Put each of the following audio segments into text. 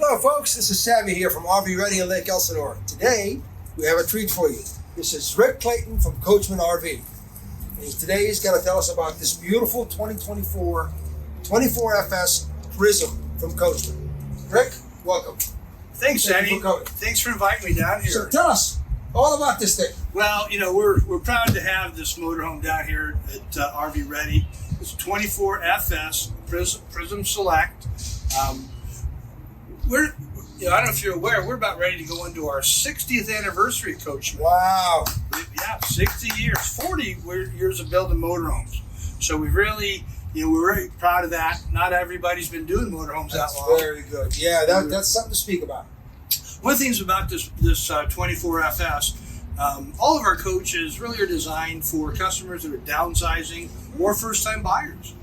Hello folks, this is Sammy here from RV Ready in Lake Elsinore. Today, we have a treat for you. This is Rick Clayton from Coachmen RV. And today he's going to tell us about this beautiful 2024 24FS Prism from Coachmen. Rick, welcome. Thanks, Sammy. Thanks for inviting me down here. So tell us all about this thing. Well, you know, we're proud to have this motorhome down here at RV Ready. It's 24FS Prism Select. I don't know if you're aware, we're about ready to go into our 60th anniversary, Coachmen. Wow. Yeah, 60 years, 40 years of building motorhomes. So we really, we're very proud of that. Not everybody's been doing motorhomes that long. Very good. Yeah, that's something to speak about. One of the things about this 24FS, all of our coaches really are designed for customers that are downsizing or first-time buyers.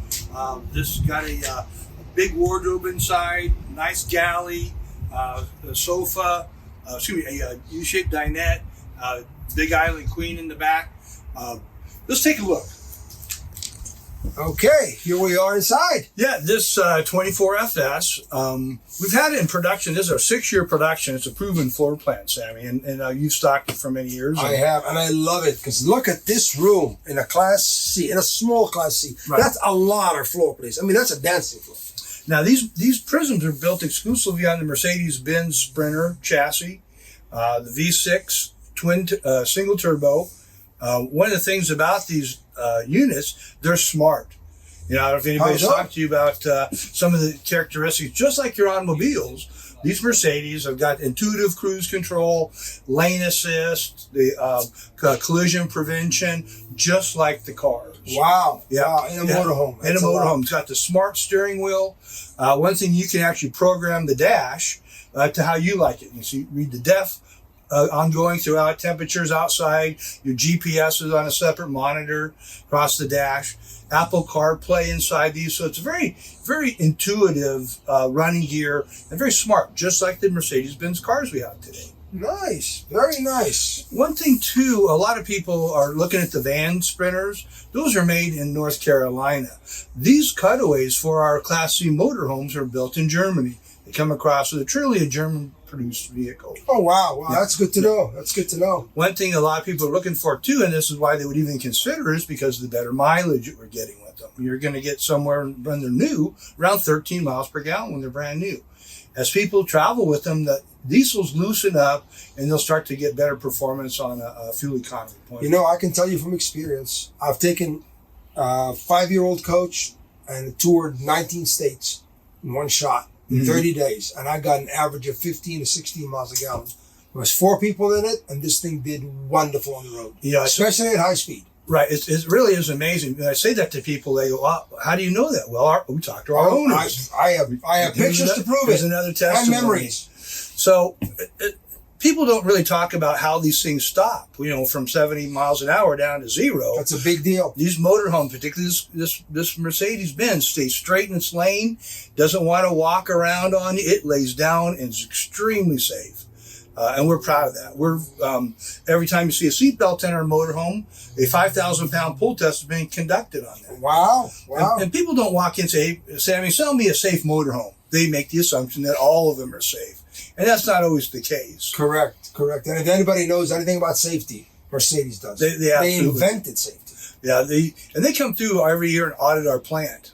This got a big wardrobe inside, nice galley, a sofa, a U-shaped dinette, big island queen in the back. Let's take a look. Okay, here we are inside. Yeah, this 24FS, we've had it in production. This is our 6-year production. It's a proven floor plan, Sammy, and you've stocked it for many years. I have, and I love it because look at this room in a Class C, in a small Class C. Right. That's a lot of floor place. I mean, that's a dancing floor. Now, these Prisms are built exclusively on the Mercedes-Benz Sprinter chassis, the V6 twin single turbo. One of the things about these units, they're smart. I don't know if anybody's talked to you about some of the characteristics. Just like your automobiles, these Mercedes have got intuitive cruise control, lane assist, the collision prevention, just like the cars. Wow. Yeah. Wow. In a motorhome. In a motorhome. It's got the smart steering wheel. One thing, you can actually program the dash to how you like it. You see, read the def ongoing throughout, temperatures outside, your GPS is on a separate monitor across the dash, Apple CarPlay inside these. So it's very, very intuitive running gear and very smart, just like the Mercedes-Benz cars we have today. Nice. Very nice. One thing, too, a lot of people are looking at the van Sprinters. Those are made in North Carolina. These cutaways for our Class C motorhomes are built in Germany. They come across with truly a German-produced vehicle. Oh, wow. Wow, yeah. That's good to know. That's good to know. One thing a lot of people are looking for, too, and this is why they would even consider, is because of the better mileage that we're getting with them. You're going to get somewhere, when they're new, around 13 miles per gallon when they're brand new. As people travel with them, the diesels loosen up, and they'll start to get better performance on a fuel economy point. I can tell you from experience, I've taken a 5-year-old coach and toured 19 states in one shot in 30 days, and I got an average of 15 to 16 miles a gallon. There was 4 people in it, and this thing did wonderful on the road, especially at high speed. Right. It really is amazing. When I say that to people, they go, oh, how do you know that? Well, we talk to our owners. I have pictures to prove it. There's another testimony. And memories. So people don't really talk about how these things stop, from 70 miles an hour down to 0. That's a big deal. These motorhomes, particularly this Mercedes-Benz, stays straight in its lane, doesn't want to walk around on you. It lays down and is extremely safe. And we're proud of that. We're every time you see a seatbelt in our motorhome, a 5,000-pound pull test is being conducted on that. Wow. And people don't walk in and say, hey, Sammy, sell me a safe motorhome. They make the assumption that all of them are safe. And that's not always the case. Correct. And if anybody knows anything about safety, Mercedes does. They invented safety. Yeah, they come through every year and audit our plant.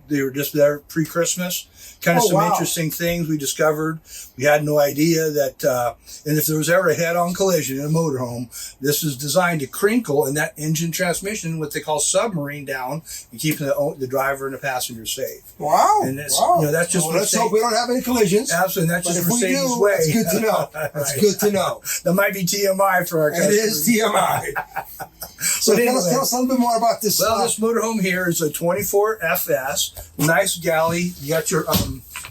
They were just there pre-Christmas. Interesting things we discovered. We had no idea that, and if there was ever a head-on collision in a motorhome, this is designed to crinkle in that engine transmission, what they call submarine down, and keeping the driver and the passenger safe. Wow. And that's, that's just let's hope we don't have any collisions. Absolutely. That's just Mercedes' way. That's good to know. That's good to know. That might be TMI for our customers. It is TMI. So tell us a little bit more about this. Well, this motorhome here is a 24FS, nice galley. You got your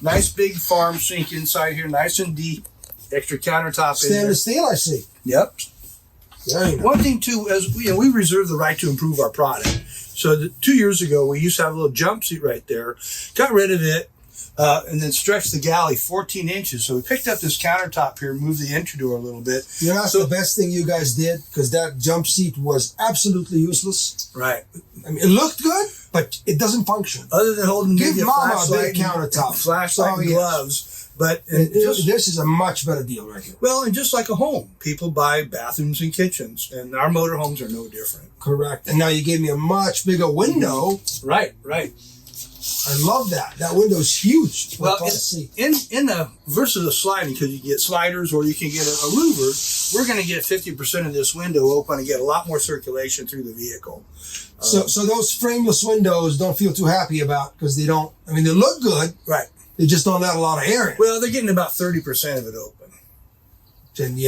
nice big farm sink inside here, nice and deep. Extra countertop stainless steel, I see. Yep. Very nice. One thing too, as we reserve the right to improve our product. So 2 years ago, we used to have a little jump seat right there. Got rid of it. And then stretched the galley 14 inches. So we picked up this countertop here, moved the entry door a little bit. That's the best thing you guys did, because that jump seat was absolutely useless. Right. I mean, it looked good, but it doesn't function. Other than holding Give maybe Mama a big countertop. flashlight and gloves. But this is a much better deal right here. Well, and just like a home, people buy bathrooms and kitchens, and our motorhomes are no different. Correct. And now you gave me a much bigger window. Right. I love that. That window's huge. Well, in the versus a sliding, because you get sliders or you can get a louvered, we're going to get 50% of this window open and get a lot more circulation through the vehicle. So those frameless windows don't feel too happy about, because they don't. I mean, they look good. Right. They just don't let a lot of air in. Well, they're getting about 30% of it open. Then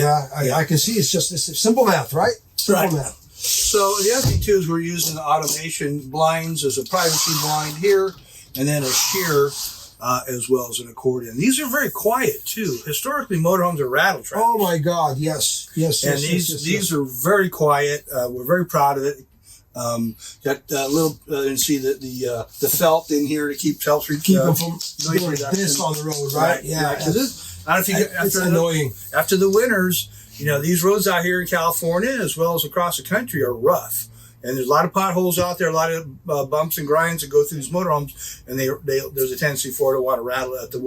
I can see it's simple math, right? Simple math. So the other thing too is we're using the automation blinds as a privacy blind here, and then a sheer as well as an accordion. These are very quiet too. Historically, motorhomes are rattle traps. Oh my God, yes. And these are very quiet. We're very proud of it. Got a little, and see the felt in here to keep them from doing this on the road, right? Yeah. Right. I don't know if you get it's annoying. After the winters, these roads out here in California, as well as across the country, are rough. And there's a lot of potholes out there, a lot of bumps and grinds that go through these motorhomes, and there's a tendency for it to want to rattle at the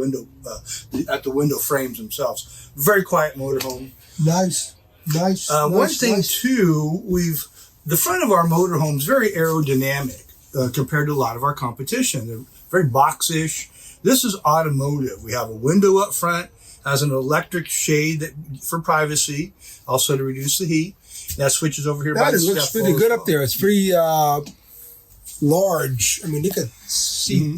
window frames themselves. Very quiet motorhome. Nice. One thing too, the front of our motorhome is very aerodynamic compared to a lot of our competition. They're very box-ish. This is automotive. We have a window up front, has an electric shade for privacy, also to reduce the heat. That switches over here. It looks pretty good up there. It's pretty large. I mean, you could see.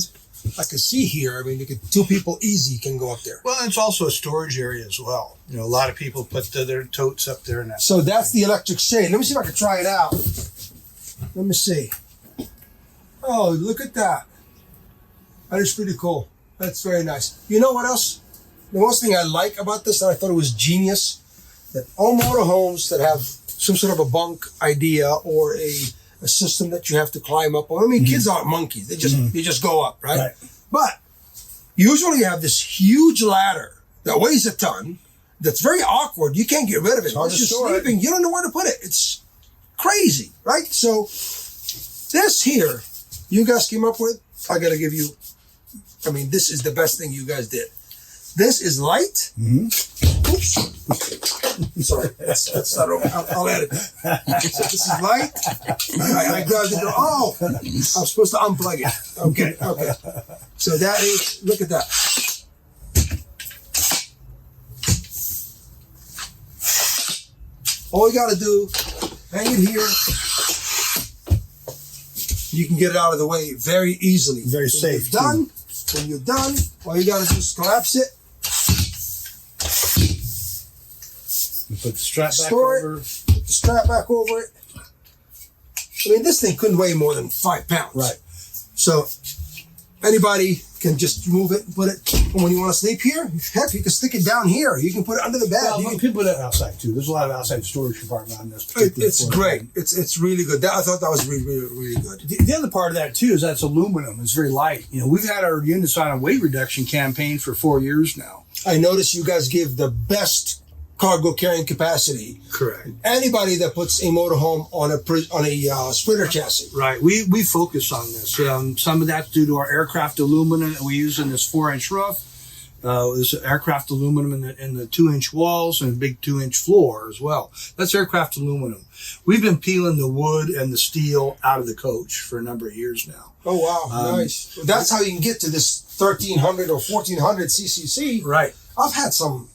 I could see here. I mean, two people easy can go up there. Well, it's also a storage area as well. A lot of people put their totes up there. So that's the electric shade. Let me see if I can try it out. Let me see. Oh, look at that. That is pretty cool. That's very nice. You know what else? The most thing I like about this, that I thought it was genius, that all motorhomes that have some sort of a bunk idea or a system that you have to climb up on. I mean, kids aren't monkeys. They just go up, right? But usually you have this huge ladder that weighs a ton, that's very awkward. You can't get rid of it. Once you're sleeping, you don't know where to put it. It's crazy, right? So this here, you guys came up with, I got to give you, I mean, this is the best thing you guys did. This is light. Oops. Sorry. That's not over. I'll add it. So this is light. I grabbed it. Oh, I'm supposed to unplug it. Okay. So that is, look at that. All you got to do, hang it here. You can get it out of the way very easily. Very safe. When you're done, all you got to do is collapse it. You put the strap back over. Put the strap back over it. I mean, this thing couldn't weigh more than 5 pounds. Right. So anybody can just move it and put it. And when you want to sleep here, heck, you can stick it down here. You can put it under the bed. Well, you can put it outside too. There's a lot of outside storage compartment on this. It's great. It's really good. I thought that was really good. The other part of that too is that's aluminum. It's very light. We've had our units on a weight reduction campaign for 4 years now. I noticed you guys give the best cargo carrying capacity. Correct. Anybody that puts a motorhome on a Sprinter chassis. Right. We focus on this. Some of that's due to our aircraft aluminum that we use in this 4-inch roof. There's aircraft aluminum in the 2-inch walls and a big 2-inch floor as well. That's aircraft aluminum. We've been peeling the wood and the steel out of the coach for a number of years now. Oh, wow. Nice. That's how you can get to this 1,300 or 1,400 CCC. Right. I've had some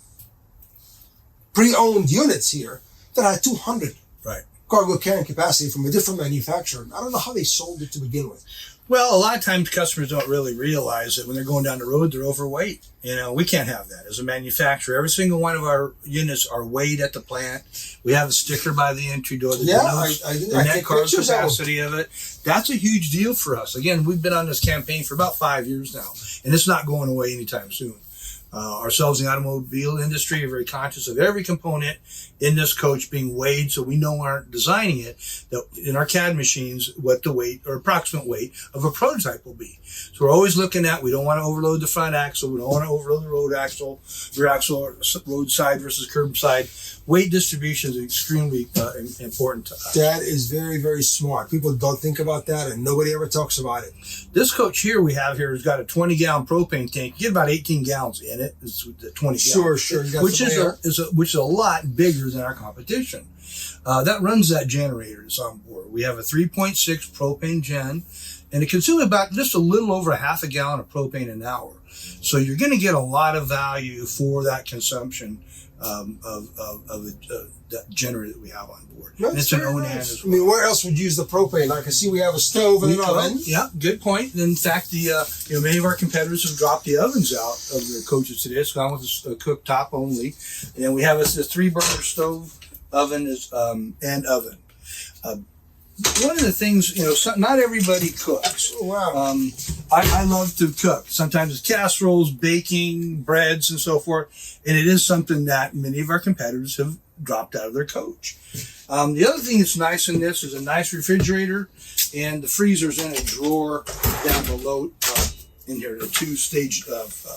pre-owned units here that had 200 cargo carrying capacity from a different manufacturer. I don't know how they sold it to begin with. Well, a lot of times customers don't really realize that when they're going down the road, they're overweight. We can't have that as a manufacturer. Every single one of our units are weighed at the plant. We have a sticker by the entry door that denotes the net cargo capacity of it. That's a huge deal for us. Again, we've been on this campaign for about 5 years now, and it's not going away anytime soon. Ourselves in the automobile industry are very conscious of every component in this coach being weighed, so we know when we're designing it, that in our CAD machines, what the weight or approximate weight of a prototype will be. So we're always looking at, we don't want to overload the front axle, we don't want to overload the road axle, rear axle, roadside versus curbside. Weight distribution is extremely important to us. That is very, very smart. People don't think about that, and nobody ever talks about it. This coach here we have here has got a 20-gallon propane tank. You get about 18 gallons in it. it. It's the 20 Sure. You got which some air. which is a lot bigger than our competition. That runs that generator that's on board. We have a 3.6 propane gen, and it consumes about just a little over a half a gallon of propane an hour. So you're going to get a lot of value for that consumption that generator that we have on board. That's and it's an very own nice. hand as I well. mean, where else would you use the propane? I can see we have a stove and an oven. Yeah, good point. In fact, many of our competitors have dropped the ovens out of their coaches today. It's gone with a cooktop only, and we have a 3-burner stove, oven and oven. One of the things, not everybody cooks. Wow. I love to cook. Sometimes it's casseroles, baking, breads, and so forth. And it is something that many of our competitors have dropped out of their coach. The other thing that's nice in this is a nice refrigerator, and the freezer's in a drawer down below in here, a 2-stage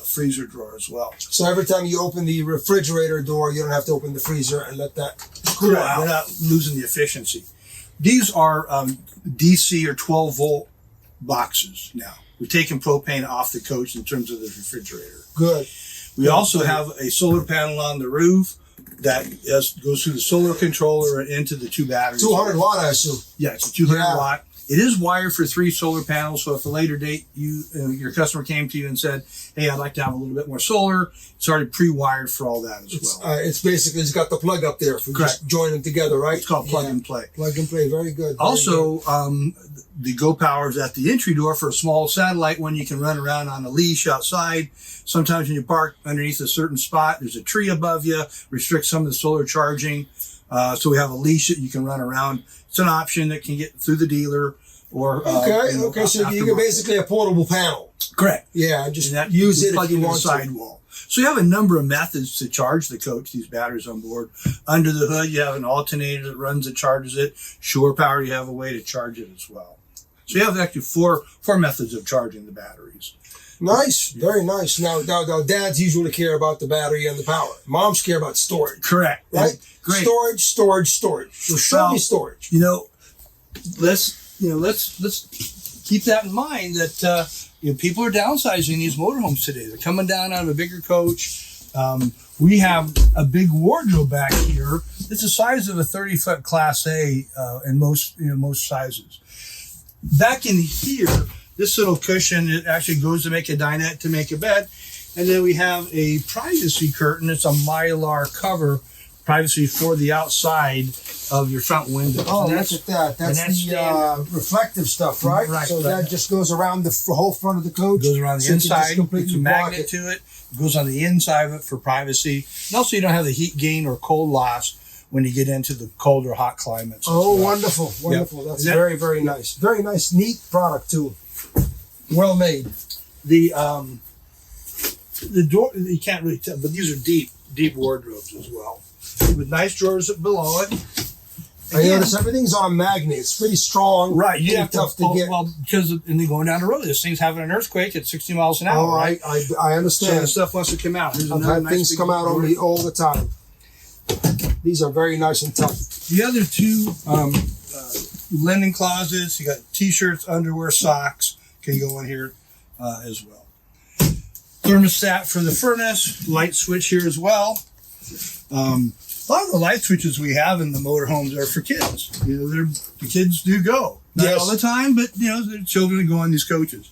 freezer drawer as well. So every time you open the refrigerator door, you don't have to open the freezer and let that cool out. You're not losing the efficiency. These are DC or 12-volt boxes now. We've taken propane off the coach in terms of the refrigerator. Good. We also have a solar panel on the roof that goes through the solar controller and into the 2 batteries. 200 watt, I assume. Yeah, it's a 200 watt. It is wired for 3 solar panels, so if a later date your customer came to you and said, "Hey, I'd like to have a little bit more solar," it's already pre-wired for all that as well. It's got the plug up there. If we just join them together, right? It's called plug and play. Plug and play, very good. Also, the Go Power is at the entry door for a small satellite one you can run around on a leash outside. Sometimes when you park underneath a certain spot, there's a tree above you, restricts some of the solar charging. So we have a leash that you can run around. It's an option that can get through the dealer or okay. So you can basically a portable panel. Correct. Yeah, just use it plug if you into want the sidewall. So you have a number of methods to charge the coach, these batteries on board. Under the hood, you have an alternator that runs and charges it. Shore power, you have a way to charge it as well. So you have actually four methods of charging the batteries. Nice, very nice. Now, dads usually care about the battery and the power. Moms care about storage. Correct. Right? Great. Storage. So show me storage. Let's keep that in mind that people are downsizing these motorhomes today. They're coming down out of a bigger coach. We have a big wardrobe back here. It's the size of a 30-foot Class A in most sizes. Back in here, this little cushion, it actually goes to make a dinette, to make a bed. And then we have a privacy curtain. It's a Mylar cover, privacy for the outside of your front window. Oh, look at that. That's the reflective stuff, right? Right. So that just goes around the whole front of the coach. Goes around the inside. It's a magnet it. to it. It goes on the inside of it for privacy. And also you don't have the heat gain or cold loss when you get into the cold or hot climates. Oh, wonderful. Yep. That's very, very nice. Very nice, neat product too. Well made. The door, you can't really tell, but these are deep wardrobes as well, with nice drawers below it. I notice everything's on a magnet. It's pretty strong. Right. You have tough to get. Well, because and they're going down the road. This thing's having an earthquake at 60 miles an hour. Oh, right? I understand. So the stuff wants to come out. I've had things come out on me all the time. These are very nice and tough. The other two linen closets. You got t-shirts, underwear, socks. Can go in here as well. Thermostat for the furnace. Light switch here as well. A lot of the light switches we have in the motorhomes are for kids. The kids do go. Not all the time, but the children go on these coaches.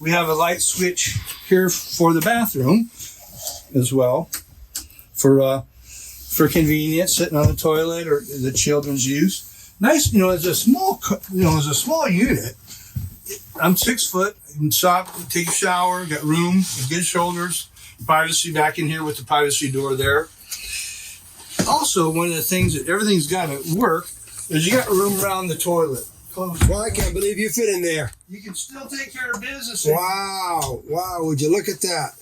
We have a light switch here for the bathroom as well, for convenience, sitting on the toilet or the children's use. Nice, as a small unit. I'm 6 foot. I can stop, take a shower, got room, good shoulders, privacy back in here with the privacy door there. Also, one of the things that everything's got to work is you got room around the toilet. Well, I can't believe you fit in there. You can still take care of business. Wow. Would you look at that?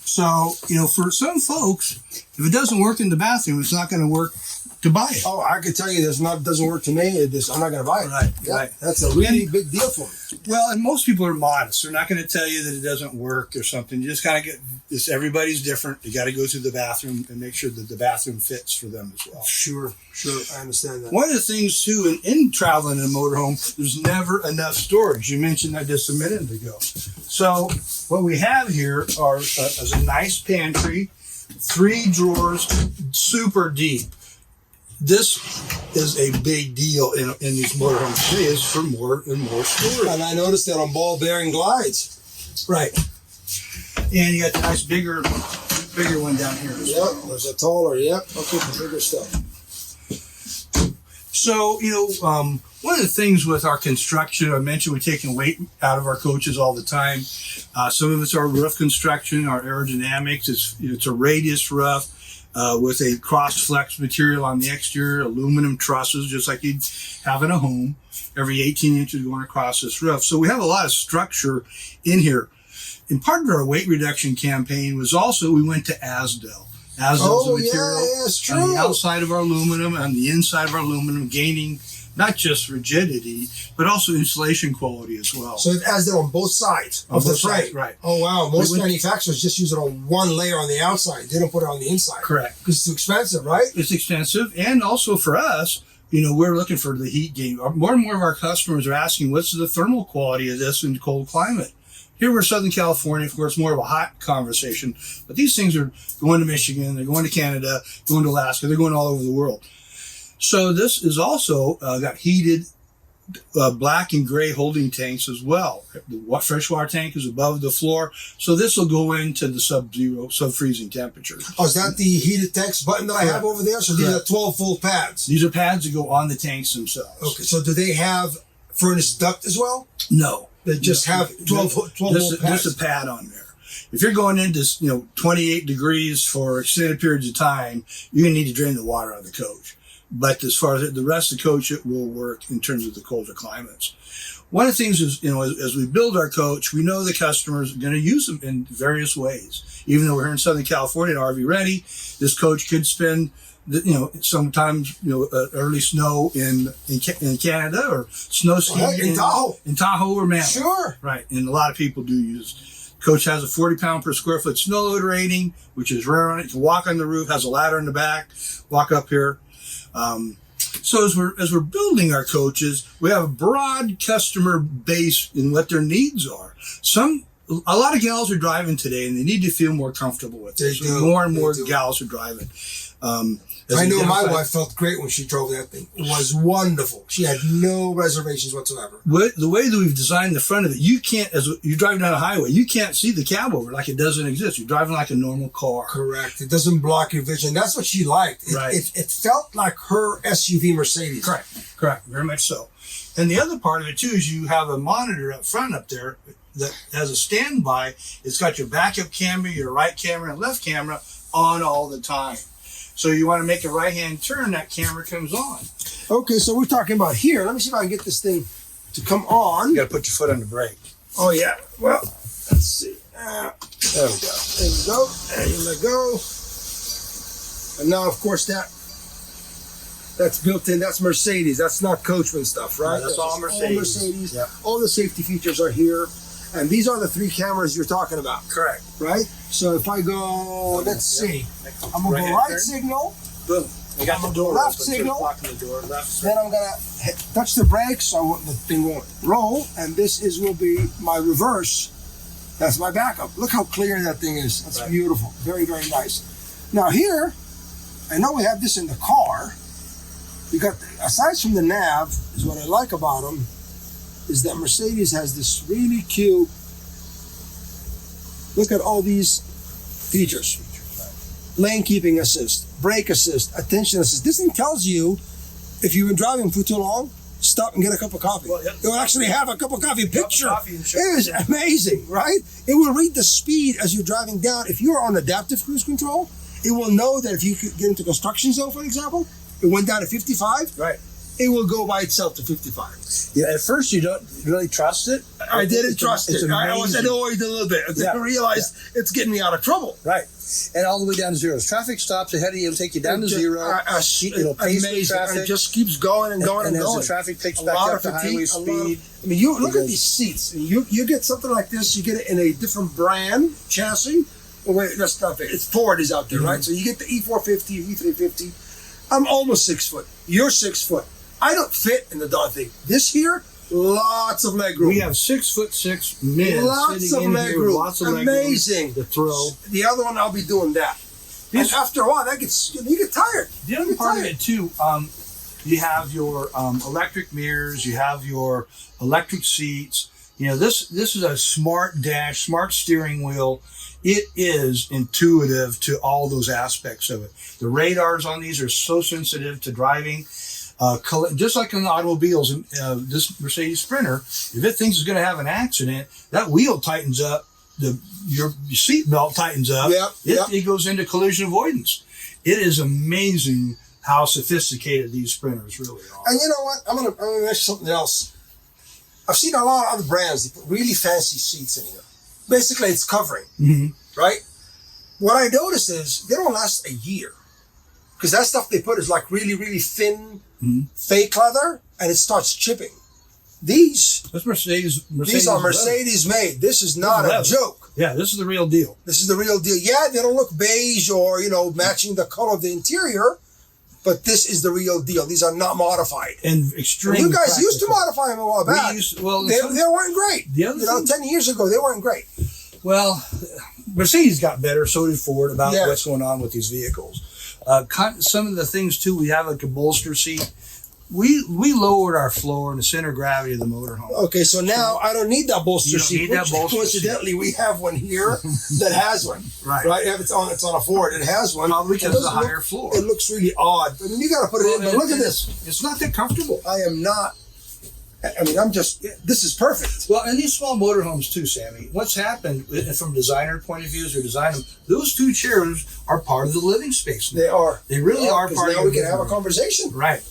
So, for some folks, if it doesn't work in the bathroom, it's not going to work to buy it. Oh, I can tell you it doesn't work to me. I'm not going to buy it. Right, yeah, right. That's a really big deal for me. Well, and most people are modest. They're not going to tell you that it doesn't work or something. You just kind of get this. Everybody's different. You got to go through the bathroom and make sure that the bathroom fits for them as well. Sure. I understand that. One of the things, too, in traveling in a motorhome, there's never enough storage. You mentioned that just a minute ago. So what we have here is a nice pantry, 3 drawers, super deep. This is a big deal in these motorhomes today, is for more and more storage. And I noticed that on ball bearing glides. Right. And you got the nice bigger one down here. Yep, there's a taller, yep. Okay, the bigger stuff. So, one of the things with our construction, I mentioned we're taking weight out of our coaches all the time. Some of it's our roof construction, our aerodynamics. It's a radius roof with a cross-flex material on the exterior, aluminum trusses, just like you'd have in a home, every 18 inches going across this roof. So we have a lot of structure in here. And part of our weight reduction campaign was also we went to Asdel. Asdel's a material on the outside of our aluminum, on the inside of our aluminum, gaining not just rigidity, but also insulation quality as well. So it has that on both sides of the frame. Right. Oh, wow. Most manufacturers just use it on one layer on the outside. They don't put it on the inside. Correct. Because it's too expensive, right? It's expensive. And also for us, we're looking for the heat gain. More and more of our customers are asking, what's the thermal quality of this in cold climate? Here we're Southern California, of course, more of a hot conversation. But these things are going to Michigan, they're going to Canada, going to Alaska, they're going all over the world. So this is also got heated black and gray holding tanks as well. The freshwater tank is above the floor. So this will go into the sub-freezing temperature. Oh, is that the heated tanks button that I have over there? So these are 12-volt pads. These are pads that go on the tanks themselves. Okay, so do they have furnace duct as well? No. They just have 12-volt pads? Just a pad on there. If you're going into 28 degrees for extended periods of time, you're going to need to drain the water out of the coach. But as far as the rest of the coach, it will work in terms of the colder climates. One of the things is, as we build our coach, we know the customers are going to use them in various ways. Even though we're here in Southern California, RV ready, this coach could spend, sometimes, early snow in Canada or snow skiing in Tahoe. In Tahoe or Mammoth. Sure. Right. And a lot of people do use. Coach has a 40 pound per square foot snow load rating, which is rare on it. You can walk on the roof, has a ladder in the back, walk up here. So as we're building our coaches, we have a broad customer base in what their needs are. A lot of gals are driving today, and they need to feel more comfortable with it. So more and more gals are driving. I know my wife felt great when she drove that thing. It was wonderful. She had no reservations whatsoever. The way that we've designed the front of it, you can't, as you're driving down a highway, you can't see the cab over like it doesn't exist. You're driving like a normal car. Correct. It doesn't block your vision. That's what she liked. It felt like her SUV Mercedes. Correct. Very much so. And the other part of it too is you have a monitor up front up there that has a standby. It's got your backup camera, your right camera, and left camera on all the time. So you want to make a right-hand turn, that camera comes on. Okay, so we're talking about here. Let me see if I can get this thing to come on. You got to put your foot on the brake. Oh, yeah. Well, let's see. There we go. There we go. And you let go. And now, of course, that's built in. That's Mercedes. That's not Coachmen stuff, right? No, that's all Mercedes. All Mercedes. Yep. All the safety features are here. And these are the 3 cameras you're talking about. Correct. Right? So if I go, let's see. I'm going to go right signal. Boom. I got the door left open, signal. Blocking the door. Left. Then I'm going to touch the brakes so the thing won't roll. And this will be my reverse. That's my backup. Look how clear that thing is. That's beautiful. Very, very nice. Now here, I know we have this in the car. Aside from the nav, is what I like about them, is that Mercedes has this really cute, look at all these features. Lane keeping assist, brake assist, attention assist. This thing tells you if you've been driving for too long, stop and get a cup of coffee. Well, it will actually have a cup of coffee picture. It is amazing, right? It will read the speed as you're driving down. If you're on adaptive cruise control, it will know that if you get into construction zone, for example, it went down to 55. Right. It will go by itself to 55. Yeah, at first you don't really trust it. I didn't trust it. I was annoyed a little bit. I realized it's getting me out of trouble. Right. And all the way down to zero. Traffic stops ahead of you, it'll take you down to zero. It'll pace the traffic. It just keeps going and going and going. As the traffic picks back up to highway speed. You look at these seats. You get something like this, you get it in a different brand chassis. Oh, wait, that's not it. It's Ford is out there, right? So you get the E450, E350. I'm almost 6 foot. You're 6 foot. I don't fit in the darn thing. This here, Lots of leg room. We have 6'6" men Lots sitting of in leg here with room. lots of leg Amazing. room to throw. The other one, I'll be doing that. And after a while, you get tired. The other part of it too, you have your electric mirrors, you have your electric seats. You know, this is a smart dash, smart steering wheel. It is intuitive to all those aspects of it. The radars on these are so sensitive to driving. Just like in the automobiles, this Mercedes Sprinter, if it thinks it's going to have an accident, that wheel tightens up, your seat belt tightens up. It goes into collision avoidance. It is amazing how sophisticated these Sprinters really are. And you know what? I'm gonna mention something else. I've seen a lot of other brands, they put really fancy seats in here. Basically, it's covering, right? What I noticed is they don't last a year. Because that stuff they put is like really, really thin, fake leather, and it starts chipping. These are Mercedes made. This is not a joke. Yeah, this is the real deal. This is the real deal. Yeah, they don't look beige or, matching the color of the interior, but this is the real deal. These are not modified. And extremely You guys practical. used to modify them a while back. They weren't great. 10 years ago, they weren't great. Well, Mercedes got better, so did Ford, about what's going on with these vehicles. Some of the things, too, we have like a bolster seat. We lowered our floor in the center of gravity of the motorhome. Okay, so now I don't need that bolster seat. You don't need that bolster coincidentally, we have one here that has one. Right. It's on a Ford. It has one. Probably because of the higher floor. It looks really odd. I mean, you got to put it in. But look at this. It's not that comfortable. I am not. I mean, this is perfect. Well, and these small motorhomes too, Sammy. What's happened from a designer point of view is we designed them. Those two chairs are part of the living space now. They are. They really are part of it. Now we can have a conversation. Right.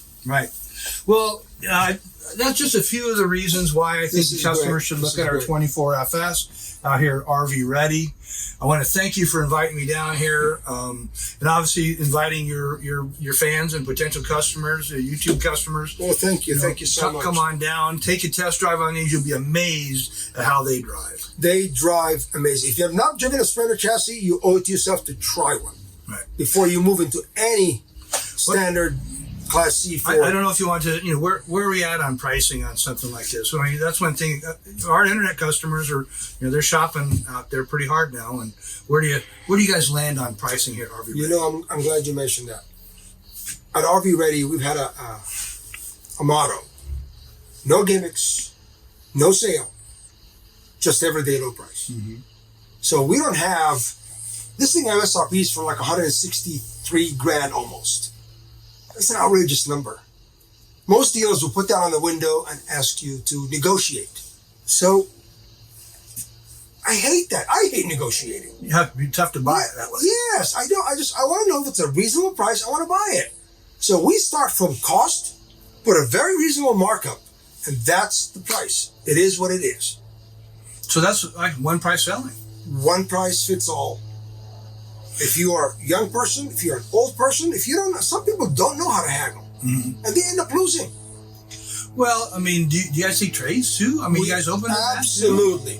Well, that's just a few of the reasons why I think the customers should look at our 24FS out here at RV Ready. I want to thank you for inviting me down here, and obviously inviting your fans and potential customers, YouTube customers. Well, thank you. Thank you so much. Come on down, take a test drive on these. You'll be amazed at how they drive. They drive amazing. If you have not driven a Sprinter chassis, you owe it to yourself to try one before you move into any standard Class C Ford. I don't know if you want to, where are we at on pricing on something like this? So, I mean, that's one thing. Our internet customers are, they're shopping out there pretty hard now. And where do you guys land on pricing here at RV Ready? I'm glad you mentioned that. At RV Ready, we've had a motto: no gimmicks, no sale, just everyday low price. So we don't have this thing. MSRP is for like $163,000 almost. It's an outrageous number. Most dealers will put that on the window and ask you to negotiate. So I hate that. I hate negotiating. You have to be tough to buy it that way. Yes, I do. I want to know if it's a reasonable price. I want to buy it. So we start from cost, put a very reasonable markup, and that's the price. It is what it is. So that's like one price selling. One price fits all. If you are a young person, if you're an old person, if you don't know, some people don't know how to haggle, and they end up losing. Well, I mean, do you guys take trades too? I mean, you guys open that? Absolutely.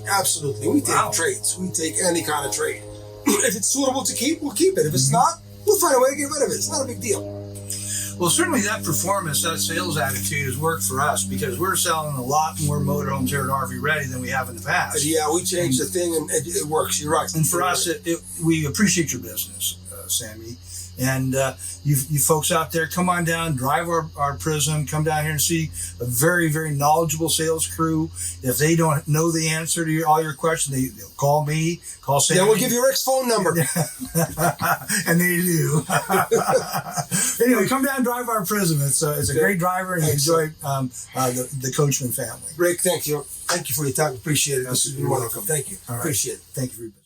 We take trades. We take any kind of trade. If it's suitable to keep, we'll keep it. If it's not, we'll find a way to get rid of it. It's not a big deal. Well, certainly that performance, that sales attitude has worked for us because we're selling a lot more motorhomes here at RV Ready than we have in the past. Yeah, we changed the thing and it works. You're right. And for us, we appreciate your business, Sammy. And you folks out there, come on down, drive our Prism, come down here and see a very, very knowledgeable sales crew. If they don't know the answer to all your questions, they'll call me, call Sammy. Yeah, we'll give you Rick's phone number. And they do. Anyway, come down and drive our Prism. It's a great driver, and you enjoy the Coachmen family. Rick, thank you. Thank you for your time. Appreciate it. This has been wonderful. Thank you. All right. Appreciate it. Thank you for your business.